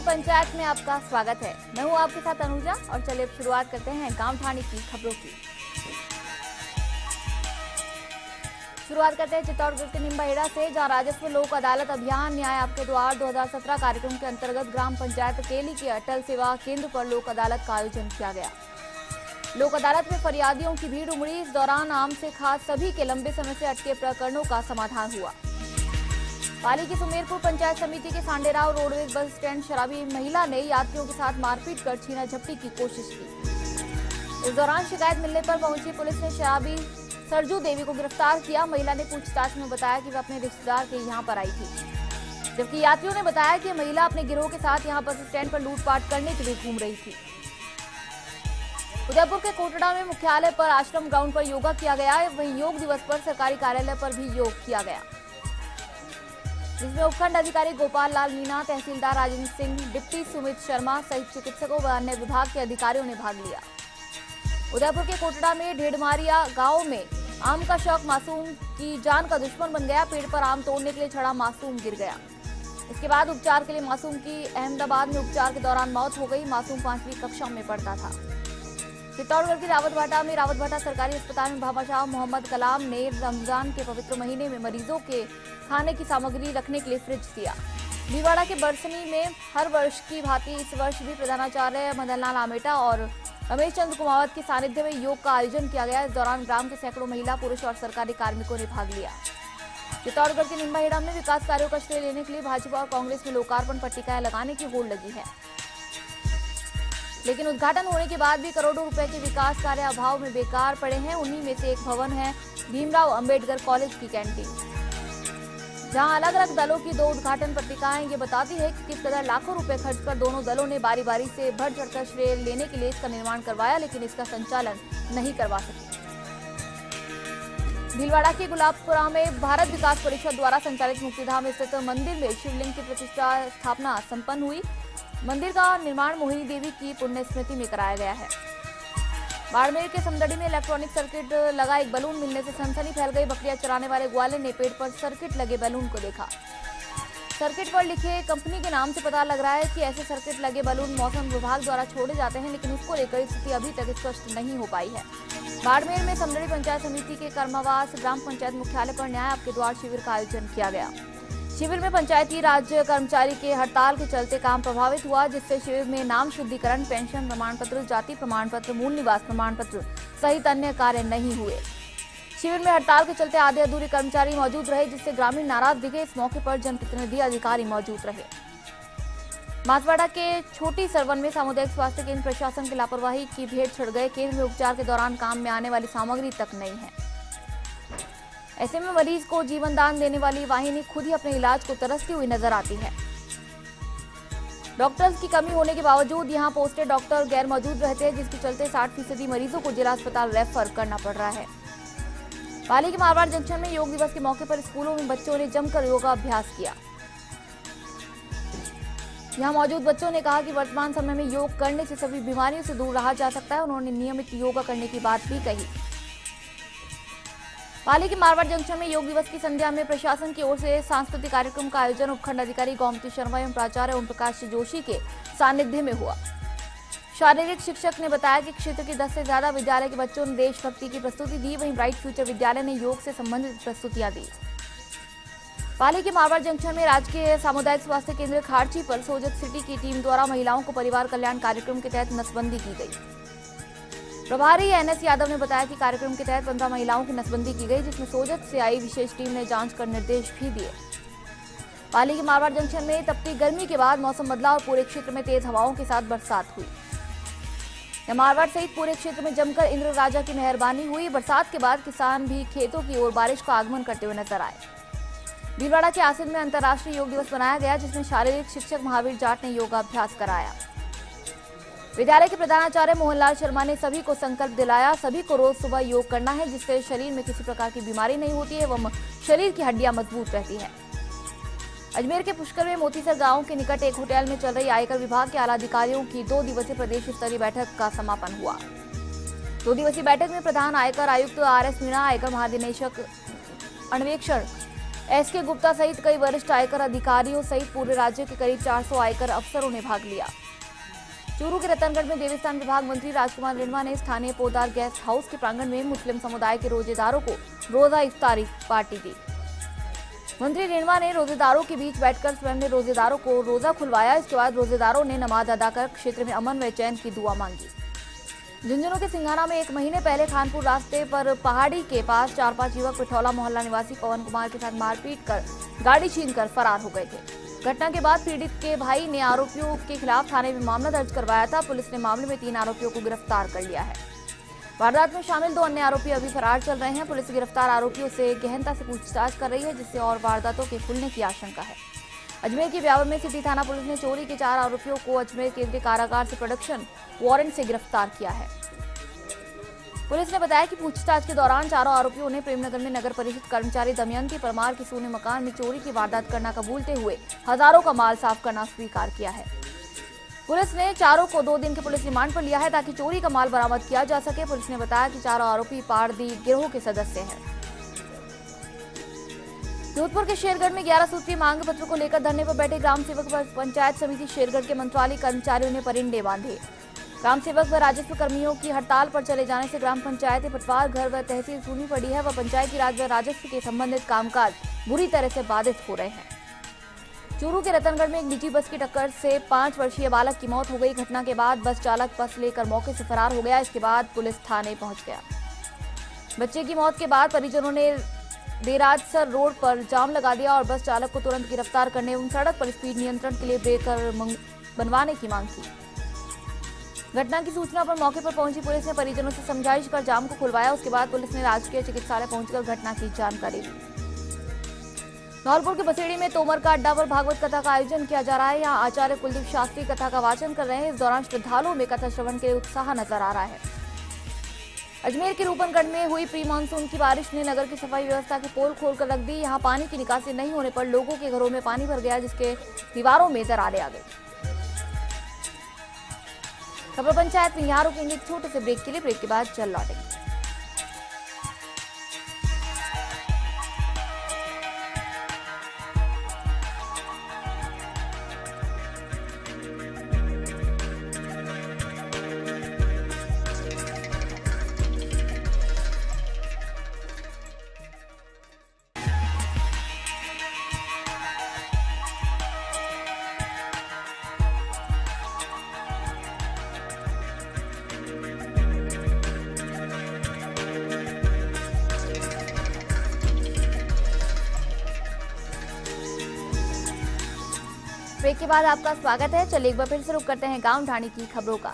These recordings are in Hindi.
पंचायत में आपका स्वागत है। मैं हूं आपके साथ अनुजा और चलिए अब शुरुआत करते हैं गांव ठाणे की खबरों की। शुरुआत करते हैं चित्तौड़गढ़ के निम्बाहेड़ा से, जहां राजस्व लोक अदालत अभियान न्याय आपके द्वार 2017 कार्यक्रम के अंतर्गत ग्राम पंचायत केली के अटल सेवा केंद्र पर लोक अदालत का आयोजन किया गया। लोक अदालत में फरियादियों की भीड़ उमड़ी। इस दौरान आम से खास सभी के लंबे समय से अटके प्रकरणों का समाधान हुआ। पाली की सुमेरपुर पंचायत समिति के सांडेराव रोडवेज बस स्टैंड शराबी महिला ने यात्रियों के साथ मारपीट कर छीना झपटी की कोशिश की। इस दौरान शिकायत मिलने पर पहुंची पुलिस ने शराबी सरजू देवी को गिरफ्तार किया। महिला ने पूछताछ में बताया कि वह अपने रिश्तेदार के यहां पर आई थी, जबकि यात्रियों ने बताया कि महिला अपने गिरोह के साथ यहां बस स्टैंड पर लूटपाट करने के लिए घूम रही थी। उदयपुर के कोटड़ा में मुख्यालय पर आश्रम ग्राउंड पर योगा किया गया। वहीं योग दिवस पर सरकारी कार्यालय पर भी योग किया गया, जिसमें उपखंड अधिकारी गोपाल लाल मीणा, तहसीलदार राजेंद्र सिंह, डिप्टी सुमित शर्मा सहित चिकित्सकों व अन्य विभाग के अधिकारियों ने भाग लिया। उदयपुर के कोटड़ा में ढेडमारिया गांव में आम का शौक मासूम की जान का दुश्मन बन गया। पेड़ पर आम तोड़ने के लिए चढ़ा मासूम गिर गया। इसके बाद उपचार के लिए मासूम की अहमदाबाद में उपचार के दौरान मौत हो गई। मासूम 5वीं कक्षा में पढ़ता था। चित्तौड़गढ़ के रावतभाटा में रावतभाटा सरकारी अस्पताल में भामाशाह मोहम्मद कलाम ने रमजान के पवित्र महीने में मरीजों के खाने की सामग्री रखने के लिए फ्रिज दिया। भीलवाड़ा के बरसनी में हर वर्ष की भांति इस वर्ष भी प्रधानाचार्य मदनलाल आमेटा और रमेश चंद्र कुमावत के सानिध्य में योग का आयोजन किया गया। इस दौरान ग्राम के सैकड़ों महिला, पुरुष और सरकारी कार्मिकों ने भाग लिया। चित्तौड़गढ़ के निम्बाहेड़ा में विकास कार्यों का श्रेय लेने के लिए भाजपा और कांग्रेस में लोकार्पण पट्टिकाएं लगाने की होड़ लगी है, लेकिन उद्घाटन होने के बाद भी करोड़ों रुपए के विकास कार्य अभाव में बेकार पड़े हैं। उन्हीं में से एक भवन है भीमराव अंबेडकर कॉलेज की कैंटीन, जहां अलग अलग दलों की 2 उद्घाटन पत्रिकाएं ये बताती है कि किस कदर लाखों रुपए खर्च कर दोनों दलों ने बारी बारी से बढ़ चढ़कर श्रेय लेने के लिए इसका निर्माण करवाया, लेकिन इसका संचालन नहीं करवा सके। भीलवाड़ा के गुलाबपुरा में भारत विकास परिषद द्वारा संचालित मुक्तिधाम स्थित मंदिर में शिवलिंग की प्रतिष्ठा स्थापना संपन्न हुई। मंदिर का निर्माण मोहिनी देवी की पुण्य स्मृति में कराया गया है। बाड़मेर के समदड़ी में इलेक्ट्रॉनिक सर्किट लगा एक बैलून मिलने से सनसनी फैल गई। बकरियां चराने वाले ग्वाले ने पेड़ पर सर्किट लगे बैलून को देखा। सर्किट पर लिखे कंपनी के नाम से पता लग रहा है कि ऐसे सर्किट लगे बैलून मौसम विभाग द्वारा छोड़े जाते हैं, लेकिन इसको लेकर स्थिति अभी तक स्पष्ट नहीं हो पाई है। बाड़मेर में समदड़ी पंचायत समिति के कर्मावास ग्राम पंचायत मुख्यालय पर न्याय आपके द्वार शिविर का आयोजन किया गया। शिविर में पंचायती राज कर्मचारी के हड़ताल के चलते काम प्रभावित हुआ, जिससे शिविर में नाम शुद्धिकरण, पेंशन प्रमाण पत्र, जाति प्रमाण पत्र, मूल निवास प्रमाण पत्र सहित अन्य कार्य नहीं हुए। शिविर में हड़ताल के चलते आधे अधूरे कर्मचारी मौजूद रहे, जिससे ग्रामीण नाराज दिखे। इस मौके पर जनप्रतिनिधि अधिकारी मौजूद रहे। बांसवाड़ा के छोटी सरवन में सामुदायिक स्वास्थ्य केंद्र प्रशासन की लापरवाही की भेंट चढ़ गए। केंद्र में उपचार के दौरान काम में आने वाली सामग्री तक नहीं है। ऐसे में मरीज को जीवन दान देने वाली वाहिनी खुद ही अपने इलाज को तरसती हुई नजर आती है। डॉक्टर्स की कमी होने के बावजूद यहां पोस्टेड डॉक्टर गैर मौजूद रहते हैं, जिसके चलते 60% मरीजों को जिला अस्पताल रेफर करना पड़ रहा है। पाली के मारवाड़ जंक्शन में योग दिवस के मौके पर स्कूलों में बच्चों ने जमकर योगाभ्यास किया। यहां मौजूद बच्चों ने कहा कि वर्तमान समय में योग करने से सभी बीमारियों से दूर रहा जा सकता है। उन्होंने नियमित योगा करने की बात भी कही। पाली के मारवाड़ जंक्शन में योग दिवस की संध्या में प्रशासन की ओर से सांस्कृतिक कार्यक्रम का आयोजन उपखंड अधिकारी गोमती शर्मा एवं प्राचार्य ओम प्रकाश जोशी के सानिध्य में हुआ। शारीरिक शिक्षक ने बताया कि क्षेत्र के 10 से ज्यादा विद्यालय के बच्चों ने देशभक्ति की प्रस्तुति दी। वहीं ब्राइट फ्यूचर विद्यालय ने योग से संबंधित प्रस्तुतियां दी। पाली के मारवाड़ जंक्शन में राजकीय सामुदायिक स्वास्थ्य केंद्र खारची पर सोजत सिटी की टीम द्वारा महिलाओं को परिवार कल्याण कार्यक्रम के तहत नसबंदी की गई। प्रभारी NS यादव ने बताया कि कार्यक्रम के तहत 15 महिलाओं की नसबंदी की गई, जिसमें सोजत से आई विशेष टीम ने जांच कर निर्देश भी दिए। पाली के मारवाड़ जंक्शन में तपती गर्मी के बाद मौसम बदला और पूरे क्षेत्र में तेज हवाओं के साथ बरसात हुई। मारवाड़ सहित पूरे क्षेत्र में जमकर इंद्र राजा की मेहरबानी हुई। बरसात के बाद किसान भी खेतों की ओर बारिश का आगमन करते हुए नजर आए। भीलवाड़ा के आसिन में अंतर्राष्ट्रीय योग दिवस मनाया गया, जिसमें शारीरिक शिक्षक महावीर जाट ने योगाभ्यास कराया। विद्यालय के प्रधानाचार्य मोहनलाल शर्मा ने सभी को संकल्प दिलाया। सभी को रोज सुबह योग करना है, जिससे शरीर में किसी प्रकार की बीमारी नहीं होती है एवं शरीर की हड्डियां मजबूत रहती है। अजमेर के पुष्कर में मोतीसर गांव के निकट एक होटल में चल रही आयकर विभाग के आला अधिकारियों की 2 दिवसीय प्रदेश स्तरीय बैठक का समापन हुआ। 2 दिवसीय बैठक में प्रधान आयकर आयुक्त RS मीणा, आयकर महानिदेशक अन्वेषण एसके गुप्ता सहित कई वरिष्ठ आयकर अधिकारियों सहित पूरे राज्य के करीब 400 आयकर अफसरों ने भाग लिया। चूरू के रतनगढ़ में देवस्थान विभाग मंत्री राजकुमार रिणवा ने स्थानीय पोदार गेस्ट हाउस के प्रांगण में मुस्लिम समुदाय के रोजेदारों को रोजा इफ्तारी पार्टी दी। मंत्री रिणवा ने रोजेदारों के बीच बैठकर स्वयं ने रोजेदारों को रोजा खुलवाया। इसके बाद रोजेदारों ने नमाज अदा कर क्षेत्र में अमन व चैन की दुआ मांगी। झुंझुनू के सिंघाना में 1 महीने पहले खानपुर रास्ते पर पहाड़ी के पास 4-5 युवक पिठौला मोहल्ला निवासी पवन कुमार के साथ मारपीट कर गाड़ी छीनकर फरार हो गए थे। घटना के बाद पीड़ित के भाई ने आरोपियों के खिलाफ थाने में मामला दर्ज करवाया था। पुलिस ने मामले में 3 आरोपियों को गिरफ्तार कर लिया है। वारदात में शामिल 2 अन्य आरोपी अभी फरार चल रहे हैं। पुलिस गिरफ्तार आरोपियों से गहनता से पूछताछ कर रही है, जिससे और वारदातों के खुलने की आशंका है। अजमेर के ब्यावर में सिटी थाना पुलिस ने चोरी के 4 आरोपियों को अजमेर केंद्रीय कारागार से प्रोडक्शन वारंट से गिरफ्तार किया है। पुलिस ने बताया कि पूछताछ के दौरान चारों आरोपियों ने प्रेमनगर में नगर परिषद कर्मचारी दमयंती परमार के सोने मकान में चोरी की वारदात करना कबूलते हुए हजारों का माल साफ करना स्वीकार किया है। पुलिस ने चारों को 2 दिन के पुलिस रिमांड पर लिया है ताकि चोरी का माल बरामद किया जा सके। पुलिस ने बताया कि चारों आरोपी पारदी गिरोह के सदस्य हैं। जोधपुर के शेरगढ़ में 11 सूत्रीय मांग पत्र को लेकर धरने पर बैठे ग्राम सेवक व पंचायत समिति शेरगढ़ के मंत्रालय कर्मचारियों ने परिंडे बांधे। ग्राम सेवक व राजस्व कर्मियों की हड़ताल पर चले जाने से ग्राम पंचायत पटवार घर व तहसील सूनी पड़ी है व पंचायती राज व राजस्व के संबंधित कामकाज बुरी तरह से बाधित हो रहे हैं। चूरू के रतनगढ़ में एक निजी बस की टक्कर से 5 वर्षीय बालक की मौत हो गई। घटना के बाद बस चालक बस लेकर मौके से फरार हो गया। इसके बाद पुलिस थाने पहुंच गया। बच्चे की मौत के बाद परिजनों ने देराजसर रोड पर जाम लगा दिया और बस चालक को तुरंत गिरफ्तार करने एवं सड़क पर स्पीड नियंत्रण के लिए ब्रेकर बनवाने की मांग की। घटना की सूचना पर मौके पर पहुंची पुलिस ने परिजनों से समझाइश कर जाम को खुलवाया। उसके बाद पुलिस ने राजकीय चिकित्सालय पहुंचकर घटना की जानकारी दी। धौलपुर के बसेड़ी में तोमर का अड्डा पर भागवत कथा का आयोजन किया जा रहा है। यहाँ आचार्य कुलदीप शास्त्री कथा का वाचन कर रहे हैं। इस दौरान श्रद्धालुओं में कथा श्रवण के लिए उत्साह नजर आ रहा है। अजमेर के रूपनगढ़ में हुई प्री मानसून की बारिश ने नगर की सफाई व्यवस्था की पोल खोलकर रख दी। यहाँ पानी की निकासी नहीं होने पर लोगों के घरों में पानी भर गया, जिसके दीवारों में दरारें आ गई। खबर पंचायत में यहाँ रुकेंगे एक छोटे से ब्रेक के लिए। ब्रेक के बाद चल लौटेंगे। ब्रेक के बाद आपका स्वागत है। चलिए एक बार फिर से रुक करते हैं गांव ढाणी की खबरों का।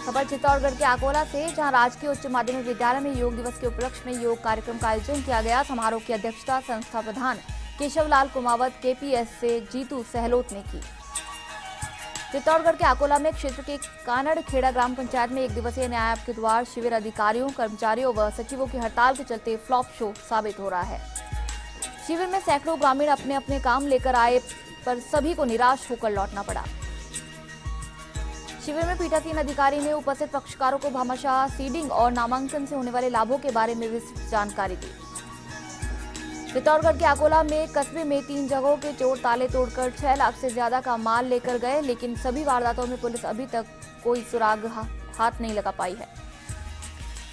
खबर चित्तौड़गढ़ के अकोला से, जहां राजकीय उच्च माध्यमिक विद्यालय में योग दिवस के उपलक्ष्य में योग कार्यक्रम का आयोजन किया गया। समारोह की अध्यक्षता संस्था प्रधान केशवलाल कुमावत केपीएस से जीतू सहलोत ने की। चित्तौड़गढ़ के अकोला में क्षेत्र के कानड़ खेड़ा ग्राम पंचायत में 1 दिवसीय न्याय आपके द्वार शिविर अधिकारियों, कर्मचारियों व सचिवों की हड़ताल के चलते फ्लॉप शो साबित हो रहा है। शिविर में सैकड़ों ग्रामीण अपने अपने काम लेकर आए, पर सभी को निराश होकर लौटना पड़ा। शिविर में पीठासीन अधिकारी ने उपस्थित पक्षकारों को भामाशाह सीडिंग और नामांकन से होने वाले लाभों के बारे में विस्तृत जानकारी दी। चित्तौड़गढ़ के अकोला में कस्बे में 3 जगहों के चोर ताले तोड़कर 6 लाख से ज्यादा का माल लेकर गए, लेकिन सभी वारदातों में पुलिस अभी तक कोई सुराग हाथ नहीं लगा पाई है।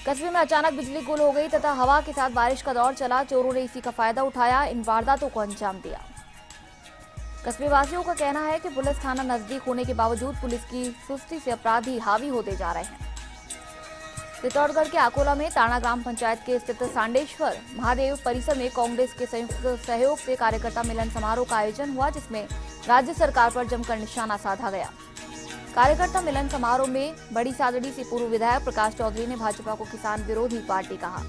कस्बे में अचानक बिजली गुल हो गई तथा हवा के साथ बारिश का दौर चला। चोरों ने इसी का फायदा उठाया इन वारदातों को अंजाम दिया। कस्बे वासियों का कहना है कि पुलिस थाना नजदीक होने के बावजूद पुलिस की सुस्ती से अपराधी हावी होते जा रहे हैं। चित्तौड़गढ़ के अकोला में ताना ग्राम पंचायत के स्थित सांडेश्वर महादेव परिसर में कांग्रेस के संयुक्त सहयोग से कार्यकर्ता मिलन समारोह का आयोजन हुआ, जिसमें राज्य सरकार पर जमकर निशाना साधा गया। कार्यकर्ता मिलन समारोह में बड़ी सादड़ी से पूर्व विधायक प्रकाश चौधरी ने भाजपा को किसान विरोधी पार्टी कहा।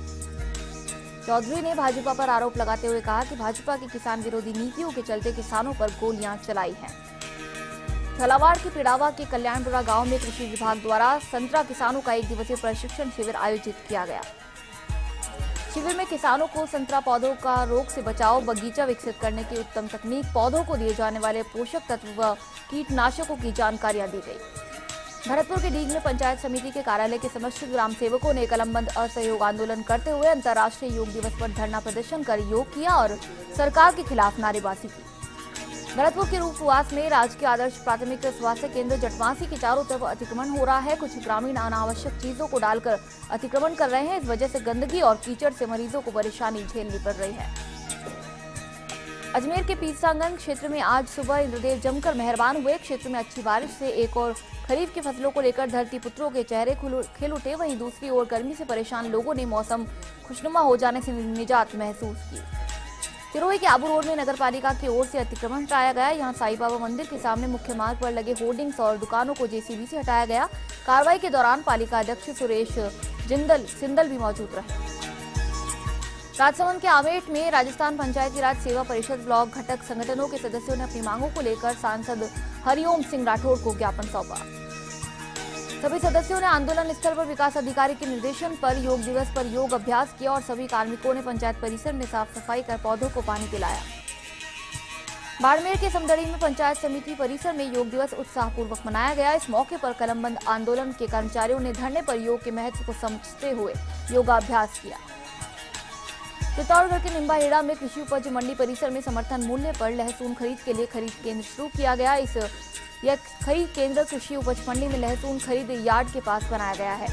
चौधरी ने भाजपा पर आरोप लगाते हुए कहा कि भाजपा की किसान विरोधी नीतियों के चलते किसानों पर गोलियां चलाई हैं। झालावाड़ के पिड़ावा के कल्याणपुरा गांव में कृषि विभाग द्वारा संतरा किसानों का 1 दिवसीय प्रशिक्षण शिविर आयोजित किया गया। शिविर में किसानों को संतरा पौधों का रोग से बचाव, बगीचा विकसित करने की उत्तम तकनीक, पौधों को दिए जाने वाले पोषक तत्व व कीटनाशकों की जानकारियां दी गई। भरतपुर के डीग में पंचायत समिति के कार्यालय के समक्ष ग्राम सेवकों ने कलमबंद असहयोग आंदोलन करते हुए अंतर्राष्ट्रीय योग दिवस पर धरना प्रदर्शन कर योग किया और सरकार के खिलाफ नारेबाजी की। भरतपुर के रूपवास में राजकीय आदर्श प्राथमिक स्वास्थ्य केंद्र जटवासी के चारों तरफ अतिक्रमण हो रहा है। कुछ ग्रामीण अनावश्यक चीजों को डालकर अतिक्रमण कर रहे हैं। इस वजह से गंदगी और कीचड़ से मरीजों को परेशानी झेलनी पड़ रही है। अजमेर के पीसांगन क्षेत्र में आज सुबह इंद्रदेव जमकर मेहरबान हुए। क्षेत्र में अच्छी बारिश से एक और खरीफ की फसलों को लेकर धरती पुत्रों के चेहरे खिल उठे। वहीं दूसरी ओर गर्मी से परेशान लोगों ने मौसम खुशनुमा हो जाने से निजात महसूस की। सिरोही के आबू रोड में नगर पालिका की ओर से अतिक्रमण हटाया गया। यहां साईं बाबा मंदिर के सामने मुख्य मार्ग पर लगे होर्डिंग्स और दुकानों को जेसीबी से हटाया गया। कार्रवाई के दौरान पालिका अध्यक्ष सुरेश सिंदल भी मौजूद रहे। राजसमंद के आमेट में राजस्थान पंचायती राज सेवा परिषद ब्लॉक घटक संगठनों के सदस्यों ने अपनी मांगों को लेकर सांसद हरिओम सिंह राठौड़ को ज्ञापन सौंपा। सभी सदस्यों ने आंदोलन स्थल पर विकास अधिकारी के निर्देशन पर योग दिवस पर योग अभ्यास किया और सभी कार्मिकों ने पंचायत परिसर में साफ सफाई कर पौधों को पानी पिलाया। बाड़मेर के समदड़ी में पंचायत समिति परिसर में योग दिवस उत्साहपूर्वक मनाया गया। इस मौके पर कलमबंद आंदोलन के कर्मचारियों ने धरने पर योग के महत्व को समझते हुए योगाभ्यास किया। चित्तौड़गढ़ के निम्बाहेड़ा में कृषि उपज मंडी परिसर में समर्थन मूल्य पर लहसुन खरीद के लिए खरीद केंद्र शुरू किया गया। यह खरीद केंद्र कृषि उपज मंडी में लहसुन खरीद यार्ड के पास बनाया गया है।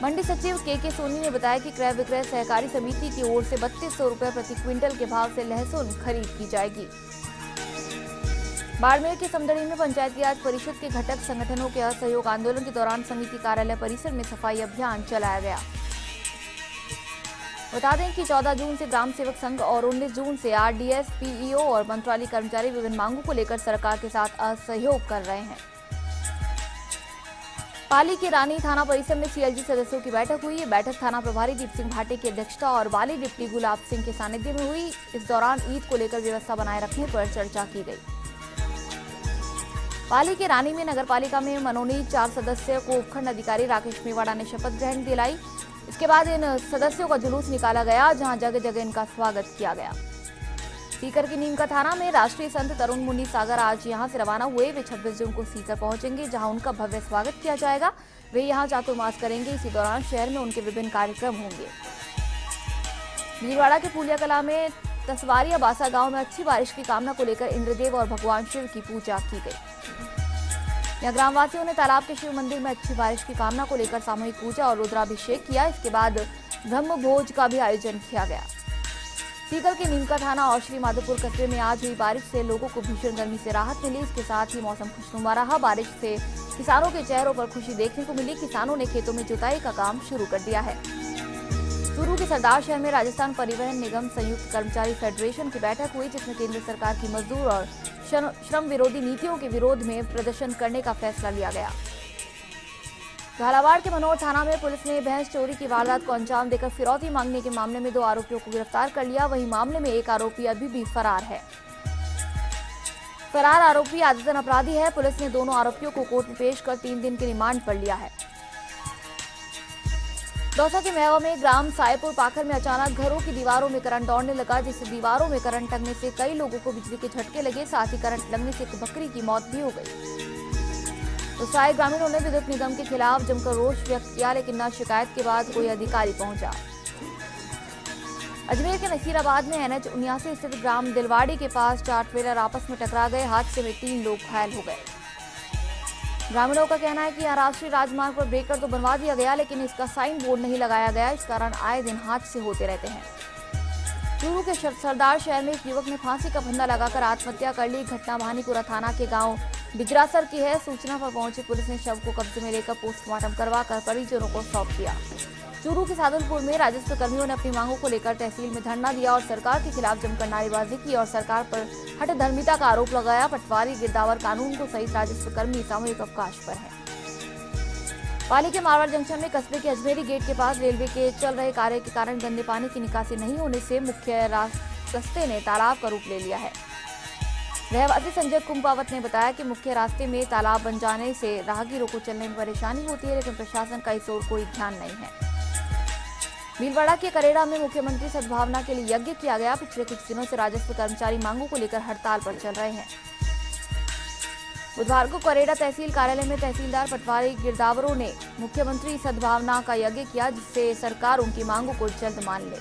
मंडी सचिव के सोनी ने बताया कि क्रय विक्रय सहकारी समिति की ओर से 3200 रुपए प्रति क्विंटल के भाव से लहसुन खरीद की जाएगी। बाड़मेर के समदड़ी में पंचायती राज परिषद के घटक संगठनों के असहयोग आंदोलन के दौरान समिति कार्यालय परिसर में सफाई अभियान चलाया गया। बता दें कि 14 जून से ग्राम सेवक संघ और 19 जून से आरडीएस, पीईओ और मंत्रालय कर्मचारी विभिन्न मांगों को लेकर सरकार के साथ असहयोग कर रहे हैं। पाली के रानी थाना परिसर में सीएलजी सदस्यों की बैठक हुई। ये बैठक थाना प्रभारी दीप सिंह भाटे की अध्यक्षता और बाली डिप्टी गुलाब सिंह के सानिध्य में हुई। इस दौरान ईद को लेकर व्यवस्था बनाए रखने पर चर्चा की गई। पाली के रानी में नगर पालिका में मनोनीत 4 सदस्यों को उपखंड अधिकारी राकेश मेवाड़ा ने शपथ ग्रहण दिलाई। इसके बाद इन सदस्यों का जुलूस निकाला गया, जहां जगह जगह इनका स्वागत किया गया। सीकर की नीमका थाना में राष्ट्रीय संत तरुण मुनि सागर आज यहां से रवाना हुए। वे 26 जून को सीकर पहुंचेंगे, जहां उनका भव्य स्वागत किया जाएगा। वे यहां चातुर्मास करेंगे। इसी दौरान शहर में उनके विभिन्न कार्यक्रम होंगे। भीलवाड़ा के फूलिया कला में तसवारिया बासा गांव में अच्छी बारिश की कामना को लेकर इंद्रदेव और भगवान शिव की पूजा की गई। यहाँ ग्रामवासियों ने तालाब के शिव मंदिर में अच्छी बारिश की कामना को लेकर सामूहिक पूजा और रुद्राभिषेक किया। इसके बाद ब्रह्म भोज का भी आयोजन किया गया। सीकर के नीमका थाना और श्री माधोपुर कस्बे में आज हुई बारिश से लोगों को भीषण गर्मी से राहत मिली। इसके साथ ही मौसम खुशनुमा रहा। बारिश से किसानों के चेहरों पर खुशी देखने को मिली। किसानों ने खेतों में जुताई का काम शुरू कर दिया है। चूरू के सरदार शहर में राजस्थान परिवहन निगम संयुक्त कर्मचारी फेडरेशन की बैठक हुई, जिसमें केंद्र सरकार की मजदूर और श्रम विरोधी नीतियों के विरोध में प्रदर्शन करने का फैसला लिया गया। झालावाड़ के मनोर थाना में पुलिस ने भैंस चोरी की वारदात को अंजाम देकर फिरौती मांगने के मामले में 2 आरोपियों को गिरफ्तार कर लिया। वहीं मामले में एक आरोपी अभी भी फरार है। फरार आरोपी आदतन अपराधी है। पुलिस ने दोनों आरोपियों को कोर्ट में पेश कर 3 दिन के रिमांड पर लिया है। दौसा के मेवा में ग्राम सायपुर पाखर में अचानक घरों की दीवारों में करंट दौड़ने लगा, जिससे दीवारों में करंट लगने से कई लोगों को बिजली के झटके लगे। साथ ही करंट लगने से एक बकरी की मौत भी हो गई। तो सारे ग्रामीणों ने विद्युत निगम के खिलाफ जमकर रोष व्यक्त किया, लेकिन न शिकायत के बाद कोई अधिकारी पहुंचा। अजमेर के नसीराबाद में NH 79 स्थित ग्राम दिलवाड़ी के पास 4 ट्रेलर आपस में टकरा गए। हादसे में 3 लोग घायल हो गए। ग्रामीणों का कहना है कि यहाँ राष्ट्रीय राजमार्ग पर ब्रेकर तो बनवा दिया गया, लेकिन इसका साइन बोर्ड नहीं लगाया गया। इस कारण आए दिन हादसे होते रहते हैं। चूरू के सरदार शहर में एक युवक ने फांसी का फंदा लगाकर आत्महत्या कर ली। घटना भानीपुरा थाना के गांव बिजरासर की है। सूचना पर पहुंची पुलिस ने शव को कब्जे में लेकर पोस्टमार्टम करवाकर परिजनों को सौंप दिया। चूरू के सादुलपुर में राजस्व कर्मियों ने अपनी मांगों को लेकर तहसील में धरना दिया और सरकार के खिलाफ जमकर नारेबाजी की और सरकार पर हठधर्मिता का आरोप लगाया। पटवारी गिरदावर कानून को सहित राजस्व कर्मी सामूहिक अवकाश पर हैं। पाली के मारवाड़ जंक्शन में कस्बे के अजमेरी गेट के पास रेलवे के चल रहे कार्य के कारण गंदे पानी की निकासी नहीं होने से मुख्य रास्ते ने तालाब का रूप ले लिया है। रहवासी संजय कुंपावत ने बताया कि मुख्य रास्ते में तालाब बन जाने से राहगीरों को चलने में परेशानी होती है, लेकिन प्रशासन का इस ओर कोई ध्यान नहीं है। भीलवाड़ा के करेड़ा में मुख्यमंत्री सद्भावना के लिए यज्ञ किया गया। पिछले कुछ दिनों से राजस्व कर्मचारी मांगों को लेकर हड़ताल पर चल रहे हैं। बुधवार को करेड़ा तहसील कार्यालय में तहसीलदार पटवारी गिरदावरों ने मुख्यमंत्री सद्भावना का यज्ञ किया, जिससे सरकार उनकी मांगों को जल्द मान ले।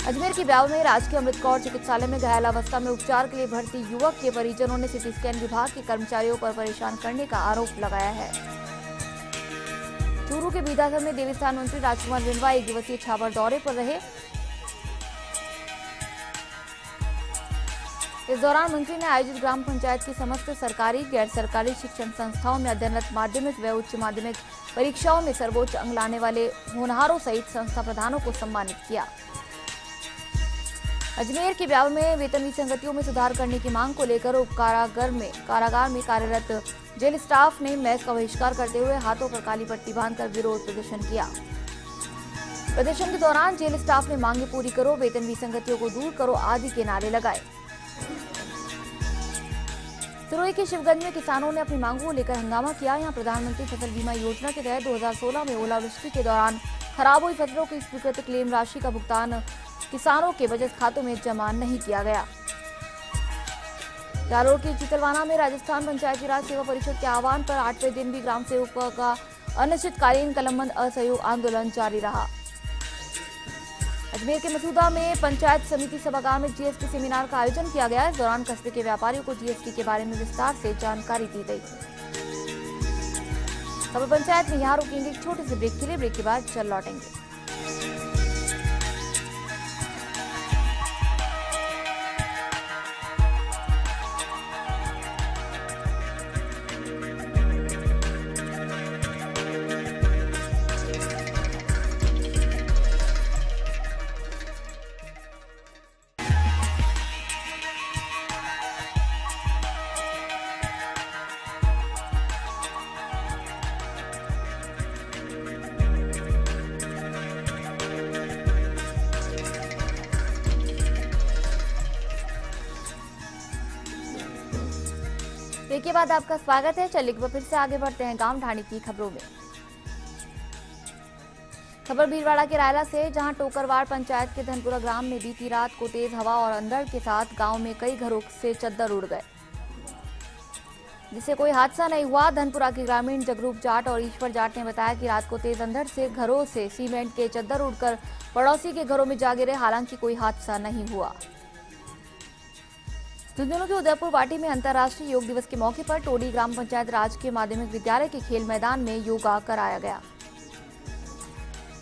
अजमेर के ब्याव में राजकीय अमृत कौर चिकित्सालय में घायल अवस्था में उपचार के लिए भर्ती युवक के परिजनों ने सिटी स्कैन विभाग के कर्मचारियों पर परेशान करने का आरोप लगाया है। चूरू के बीदासर में देवस्थान मंत्री राजकुमार रिंधवा 1 दिवसीय छावर दौरे पर रहे। इस दौरान मंत्री ने आयोजित ग्राम पंचायत की समस्त सरकारी गैर सरकारी शिक्षण संस्थाओं में अध्ययनरत माध्यमिक व उच्च माध्यमिक परीक्षाओं में सर्वोच्च अंक लाने वाले होनहारों सहित संस्था प्रधानों को सम्मानित किया। अजमेर के ब्याव में वेतन विसंगतियों में सुधार करने की मांग को लेकर उप कारागार में कार्यरत जेल स्टाफ ने मेस का बहिष्कार करते हुए हाथों पर काली पट्टी बांधकर विरोध प्रदर्शन किया। प्रदर्शन के दौरान जेल स्टाफ ने मांगे पूरी करो, वेतन विसंगतियों को दूर करो आदि के नारे लगाए। सिरोही के शिवगंज में किसानों ने अपनी मांगों को लेकर हंगामा किया। यहां प्रधानमंत्री फसल बीमा योजना के तहत 2016 में ओलावृष्टि के दौरान खराब हुई फसलों की स्वीकृत क्लेम राशि का भुगतान किसानों के बचत खातों में जमा नहीं किया गया। जालोर के चितलवाना में राजस्थान पंचायती राज सेवा परिषद के आह्वान पर 8वें दिन भी ग्राम सेवकों का अनिश्चितकालीन कलमबंद असहयोग आंदोलन जारी रहा। अजमेर के मसूदा में पंचायत समिति सभागार में जीएसटी सेमिनार का आयोजन किया गया। इस दौरान कस्बे के व्यापारियों को जीएसटी के बारे में विस्तार से जानकारी दी गई। खबर पंचायत में यहाँ रुकेंगे एक छोटे से ब्रेक के लिए, ब्रेक के बाद चल लौटेंगे। ब्रेक के बाद आपका स्वागत है। चलिए फिर से आगे बढ़ते हैं गांव ढाणी की खबरों में। खबर भीलवाड़ा के रायला से, जहां टोकरवाड़ पंचायत के धनपुरा ग्राम में बीती रात को तेज हवा और अंधड़ के साथ गांव में कई घरों से चद्दर उड़ गए, जिससे कोई हादसा नहीं हुआ। धनपुरा के ग्रामीण जगरूप जाट और ईश्वर जाट ने बताया कि रात को तेज अंधड़ से घरों से सीमेंट के चद्दर उड़कर पड़ोसी के घरों में जा गिरे। हालांकि कोई हादसा नहीं हुआ। झुंझुनू के उदयपुर वाटी में अंतर्राष्ट्रीय योग दिवस के मौके पर टोडी ग्राम पंचायत राजकीय माध्यमिक विद्यालय के खेल मैदान में योगा कराया गया।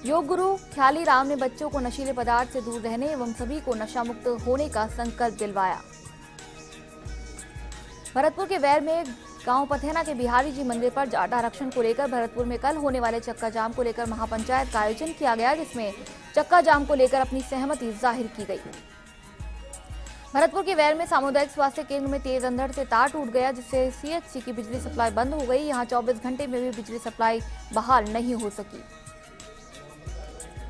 योग गुरु ख्याली राम ने बच्चों को नशीले पदार्थ से दूर रहने एवं सभी को नशा मुक्त होने का संकल्प दिलवाया। भरतपुर के वैर में गांव पथेना के बिहारी जी मंदिर पर जाट आरक्षण को लेकर भरतपुर में कल होने वाले चक्का जाम को लेकर महापंचायत का आयोजन किया गया, जिसमें चक्का जाम को लेकर अपनी सहमति जाहिर की गई। भरतपुर के वैर में सामुदायिक स्वास्थ्य केंद्र में तेज अंधड़ से तार टूट गया, जिससे सीएचसी की बिजली सप्लाई बंद हो गई। यहां 24 घंटे में भी बिजली सप्लाई बहाल नहीं हो सकी।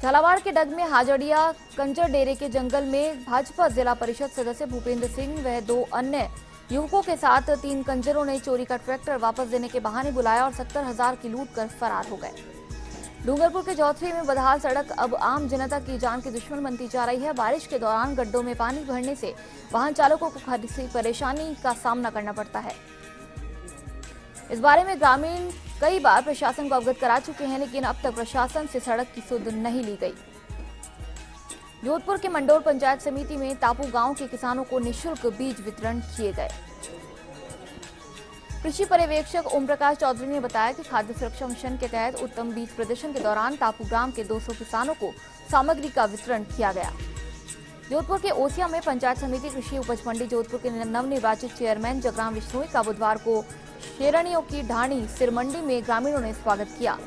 झालावाड़ के डग में हाजड़िया कंजर डेरे के जंगल में भाजपा जिला परिषद सदस्य भूपेंद्र सिंह व 2 अन्य युवकों के साथ 3 कंजरों ने चोरी का ट्रैक्टर वापस देने के बहाने बुलाया और 70,000 की लूट कर फरार हो गए। डूंगरपुर के चौथरी में बदहाल सड़क अब आम जनता की जान की दुश्मन बनती जा रही है। बारिश के दौरान गड्ढों में पानी भरने से वाहन चालकों को खासी परेशानी का सामना करना पड़ता है। इस बारे में ग्रामीण कई बार प्रशासन को अवगत करा चुके हैं, लेकिन अब तक प्रशासन से सड़क की सुध नहीं ली गई। जोधपुर के मंडोर पंचायत समिति में टापू गांव के किसानों को निःशुल्क बीज वितरण किए गए। कृषि पर्यवेक्षक ओम प्रकाश चौधरी ने बताया कि खाद्य सुरक्षा मिशन के तहत उत्तम बीज प्रदर्शन के दौरान टापू ग्राम के 200 किसानों को सामग्री का वितरण किया गया। जोधपुर के ओसिया में पंचायत समिति कृषि उपज मंडी जोधपुर के नवनिर्वाचित चेयरमैन जगराम विश्नोई का बुधवार को शेरणियों की ढाणी सिर मंडी में ग्रामीणों ने स्वागत किया।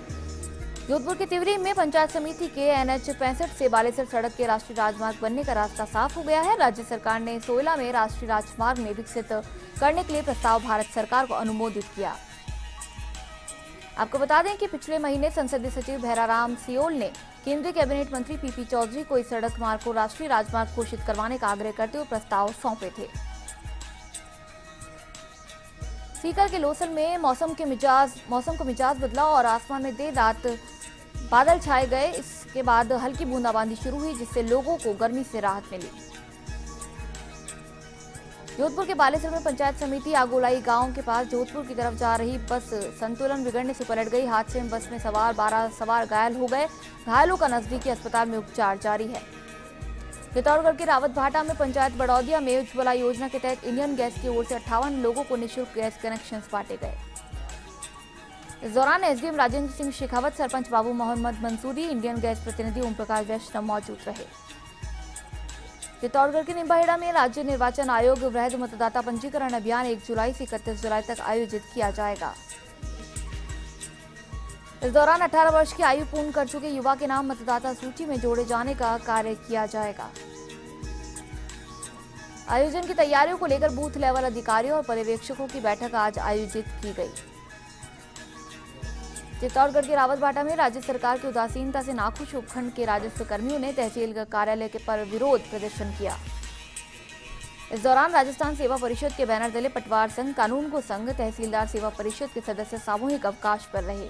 जोधपुर के तिवरी में पंचायत समिति के NH 65 से बालेसर सड़क के राष्ट्रीय राजमार्ग बनने का रास्ता साफ हो गया है। राज्य सरकार ने सोयला में राष्ट्रीय राजमार्ग में विकसित करने के लिए प्रस्ताव भारत सरकार को अनुमोदित किया। आपको बता दें कि पिछले महीने संसदीय सचिव भैराराम सियोल ने केंद्रीय कैबिनेट मंत्री PP चौधरी को इस सड़क मार्ग को राष्ट्रीय राजमार्ग घोषित करवाने का आग्रह करते हुए प्रस्ताव सौंपे थे। सीकर के लोसल में मौसम को मिजाज बदला और आसमान में देर रात बादल छाए गए। इसके बाद हल्की बूंदाबांदी शुरू हुई, जिससे लोगों को गर्मी से राहत मिली। जोधपुर के बालेसर में पंचायत समिति आगोलाई गांव के पास जोधपुर की तरफ जा रही बस संतुलन बिगड़ने से पलट गई। हादसे में बस में सवार 12 सवार घायल हो गए। घायलों का नजदीकी अस्पताल में उपचार जारी है। चित्तौड़गढ़ के रावत भाटा में पंचायत बड़ौदिया में उज्ज्वला योजना के तहत इंडियन गैस की ओर से 58 लोगों को निःशुल्क गैस कनेक्शन बांटे गए। इस दौरान एसडीएम राजेंद्र सिंह शेखावत, सरपंच बाबू मोहम्मद मंसूरी, इंडियन गैस प्रतिनिधि ओम प्रकाश वैष्णव मौजूद रहे। चित्तौड़गढ़ के निम्बाहेड़ा में राज्य निर्वाचन आयोग वृहद मतदाता पंजीकरण अभियान 1 जुलाई से 31 जुलाई तक आयोजित किया जाएगा। इस दौरान 18 वर्ष की आयु पूर्ण कर चुके युवा के नाम मतदाता सूची में जोड़े जाने का कार्य किया जाएगा। आयोजन की तैयारियों को लेकर बूथ लेवल अधिकारियों और पर्यवेक्षकों की बैठक आज आयोजित की गई। चित्तौड़गढ़ के रावत भाटा में राज्य सरकार की उदासीनता से नाखुश उपखंड के राजस्व कर्मियों ने तहसील कार्यालय के पर विरोध प्रदर्शन किया। इस दौरान राजस्थान सेवा परिषद के बैनर तले पटवार संघ, कानून को संघ, तहसीलदार सेवा परिषद के सदस्य सामूहिक अवकाश पर रहे।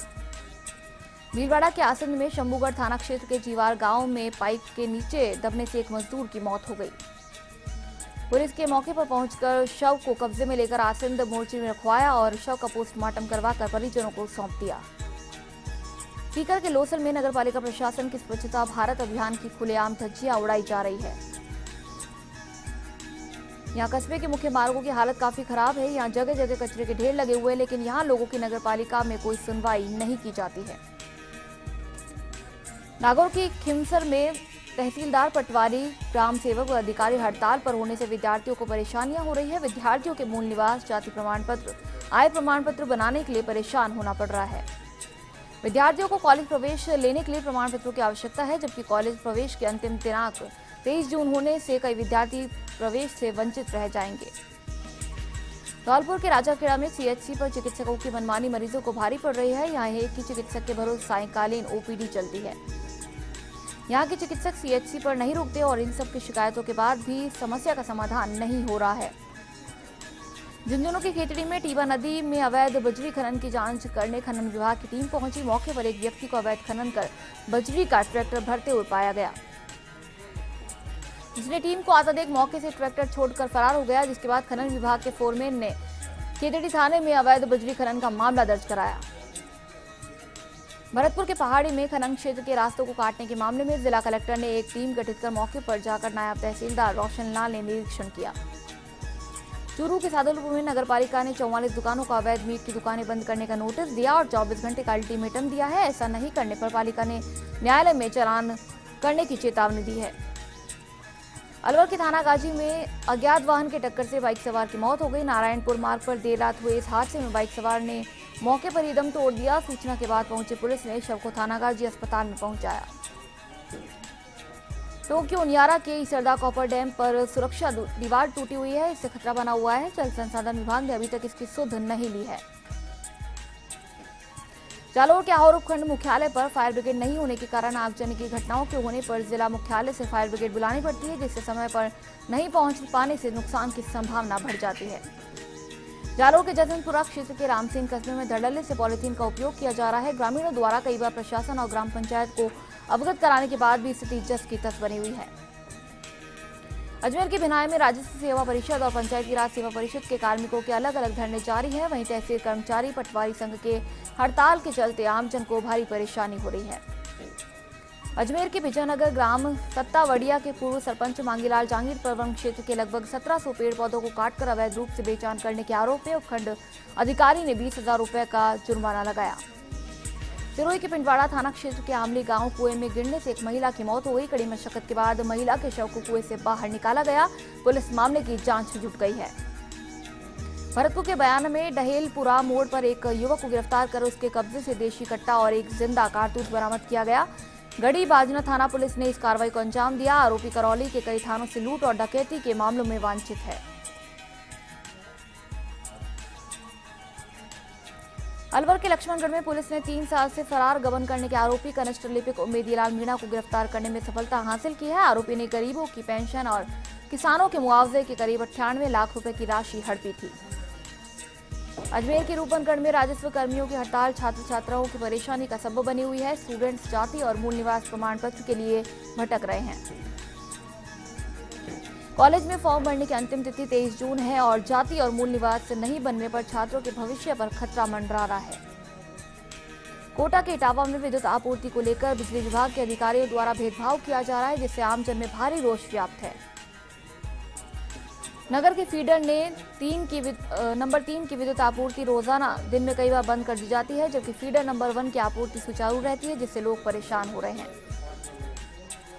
भीलवाड़ा के आसंद में शंभूगढ़ थाना क्षेत्र के जीवार गांव में पाइप के नीचे दबने से एक मजदूर की मौत हो गई। पुलिस के मौके पर पहुंचकर शव को कब्जे में लेकर आसंद मोर्चे में रखवाया और शव का पोस्टमार्टम करवाकर परिजनों को सौंप दिया। सीकर के लोसर में नगरपालिका प्रशासन की स्वच्छता भारत अभियान की खुलेआम धज्जियां उड़ाई जा रही है। यहां कस्बे के मुख्य मार्गों की हालत काफी खराब है। यहां जगह जगह कचरे के ढेर लगे हुए हैं, लेकिन यहां लोगों की नगरपालिका में कोई सुनवाई नहीं की जाती है। नागौर की खिमसर में तहसीलदार, पटवारी, ग्राम सेवक व अधिकारी हड़ताल पर होने से विद्यार्थियों को परेशानियां हो रही है। विद्यार्थियों के मूल निवास, जाति प्रमाण पत्र, आय प्रमाण पत्र बनाने के लिए परेशान होना पड़ रहा है। विद्यार्थियों को कॉलेज प्रवेश लेने के लिए प्रमाण पत्रों की आवश्यकता है, जबकि कॉलेज प्रवेश की अंतिम दिनांक 23 जून होने से कई विद्यार्थी प्रवेश से वंचित रह जाएंगे। धौलपुर के राजाखेड़ा में सीएचसी पर चिकित्सकों की मनमानी मरीजों को भारी पड़ रही है। यहाँ एक ही चिकित्सक के भरोसे सायंकालीन ओपीडी चलती है। यहाँ के चिकित्सक सीएचसी पर नहीं रुकते और इन सब की शिकायतों के बाद भी समस्या का समाधान नहीं हो रहा है। झुंझुनू की खेतड़ी में टीबा नदी में अवैध बजरी खनन की जांच करने खनन विभाग की टीम पहुंची। मौके पर एक व्यक्ति को अवैध खनन कर बजरी का ट्रैक्टर भरते हुए पाया गया, जिसने टीम को आता देख मौके से ट्रैक्टर छोड़कर फरार हो गया। जिसके बाद खनन विभाग के फोरमैन ने खेतड़ी थाने में अवैध बजरी खनन का मामला दर्ज कराया। भरतपुर के पहाड़ी में खनन क्षेत्र के रास्तों को काटने के मामले में जिला कलेक्टर ने एक टीम गठित कर मौके पर जाकर नायब तहसीलदार रोशन लाल ने निरीक्षण किया। चूरू के सादुलपुर में नगरपालिका ने 44 दुकानों को अवैध मीट की दुकानें बंद करने का नोटिस दिया और 24 घंटे का अल्टीमेटम दिया है। ऐसा नहीं करने पर पालिका ने न्यायालय में चालान करने की चेतावनी दी है। अलवर के थाना गाजी में अज्ञात वाहन के टक्कर से बाइक सवार की मौत हो गई। नारायणपुर मार्ग पर देर रात हुए इस हादसे में बाइक सवार ने मौके पर ही दम तोड़ दिया। सूचना के बाद पहुंची पुलिस ने शव को थाना गाजी अस्पताल में पहुंचाया। टोक्यो उनियारा के इसरदा कॉपर डैम पर सुरक्षा दीवार टूटी हुई है, इससे खतरा बना हुआ है। जल संसाधन विभाग ने अभी तक इसकी सुध नहीं ली है। जालोर के आहोर उपखंड मुख्यालय पर फायर ब्रिगेड नहीं होने के कारण आगजनी की घटनाओं के होने पर जिला मुख्यालय से फायर ब्रिगेड बुलानी पड़ती है, जिससे समय पर नहीं पहुंच पाने से नुकसान की संभावना बढ़ जाती है। जालोर के जतनपुरा क्षेत्र के रामसिंह कस्बे में धड़ल्ले से पॉलीथीन का उपयोग किया जा रहा है। ग्रामीणों द्वारा कई बार प्रशासन और ग्राम पंचायत को अवगत कराने के बाद भी स्थिति जस की तस बनी हुई है। अजमेर के भिनाई में राजस्व सेवा परिषद और पंचायती राज सेवा परिषद के कार्मिकों के अलग अलग धरने जारी हैं। वहीं तहसील कर्मचारी पटवारी संघ के हड़ताल के चलते आमजन को भारी परेशानी हो रही है। अजमेर के विजयनगर ग्राम सत्तावड़िया के पूर्व सरपंच मांगीलाल जांगीर पर वन क्षेत्र के लगभग 1700 पेड़ पौधों को काटकर अवैध रूप से बेचान करने के आरोप में उपखंड अधिकारी ने 20,000 रुपए का जुर्माना लगाया। सिरोही के पिंडवाड़ा थाना क्षेत्र के आमली गांव कुएं में गिरने से एक महिला की मौत हो गई। कड़ी मशक्कत के बाद महिला के शव को कुएं से बाहर निकाला गया। पुलिस मामले की जांच में जुट गई है। भरतपुर के बयान में डहेलपुरा मोड़ पर एक युवक को गिरफ्तार कर उसके कब्जे से देशी कट्टा और एक जिंदा कारतूस बरामद किया गया। गढ़ी बाजना थाना पुलिस ने इस कार्रवाई को अंजाम दिया। आरोपी करौली के कई थानों से लूट और डकैती के मामलों में वांछित है। अलवर के लक्ष्मणगढ़ में पुलिस ने 3 साल से फरार गबन करने के आरोपी कनिष्ठ लिपिक उम्मीदलाल मीणा को गिरफ्तार करने में सफलता हासिल की है। आरोपी ने गरीबों की पेंशन और किसानों के मुआवजे के करीब 98 लाख रुपए की राशि हड़पी थी। अजमेर के रूपनगढ़ में राजस्व कर्मियों की हड़ताल छात्र छात्राओं की परेशानी का सबब बनी हुई है। स्टूडेंट्स जाति और मूल निवास प्रमाण पत्र के लिए भटक रहे हैं। कॉलेज में फॉर्म भरने की अंतिम तिथि 23 जून है और जाति और मूल निवास नहीं बनने पर छात्रों के भविष्य पर खतरा मंडरा रहा है। कोटा के इटावा में विद्युत आपूर्ति को लेकर बिजली विभाग के अधिकारियों द्वारा भेदभाव किया जा रहा है, जिससे आमजन में भारी रोष व्याप्त है। नगर के फीडर ने नंबर 3 की विद्युत आपूर्ति रोजाना दिन में कई बार बंद कर दी जाती है, जबकि फीडर नंबर 1 की आपूर्ति सुचारू रहती है, जिससे लोग परेशान हो रहे हैं।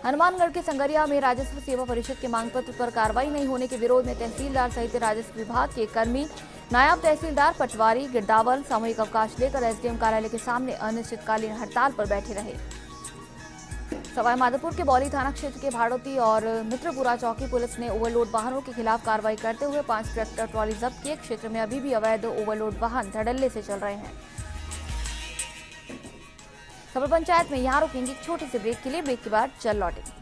हनुमानगढ़ के संगरिया में राजस्व सेवा परिषद के मांग पत्र पर कार्रवाई नहीं होने के विरोध में तहसीलदार सहित राजस्व विभाग के कर्मी, नायब तहसीलदार, पटवारी, गिरदावल सामूहिक अवकाश लेकर एसडीएम कार्यालय के सामने अनिश्चितकालीन हड़ताल पर बैठे रहे। सवाईमाधोपुर के बौली थाना क्षेत्र के भाड़ोती और मित्रपुरा चौकी पुलिस ने ओवरलोड वाहनों के खिलाफ कार्रवाई करते हुए 5 ट्रैक्टर ट्रॉली जब्त किए। क्षेत्र में अभी भी अवैध ओवरलोड वाहन धड़ल्ले से चल रहे हैं। खबर पंचायत में यहाँ रुकेंगे एक छोटे से ब्रेक के लिए। ब्रेक के बाद चल लौटेंगे।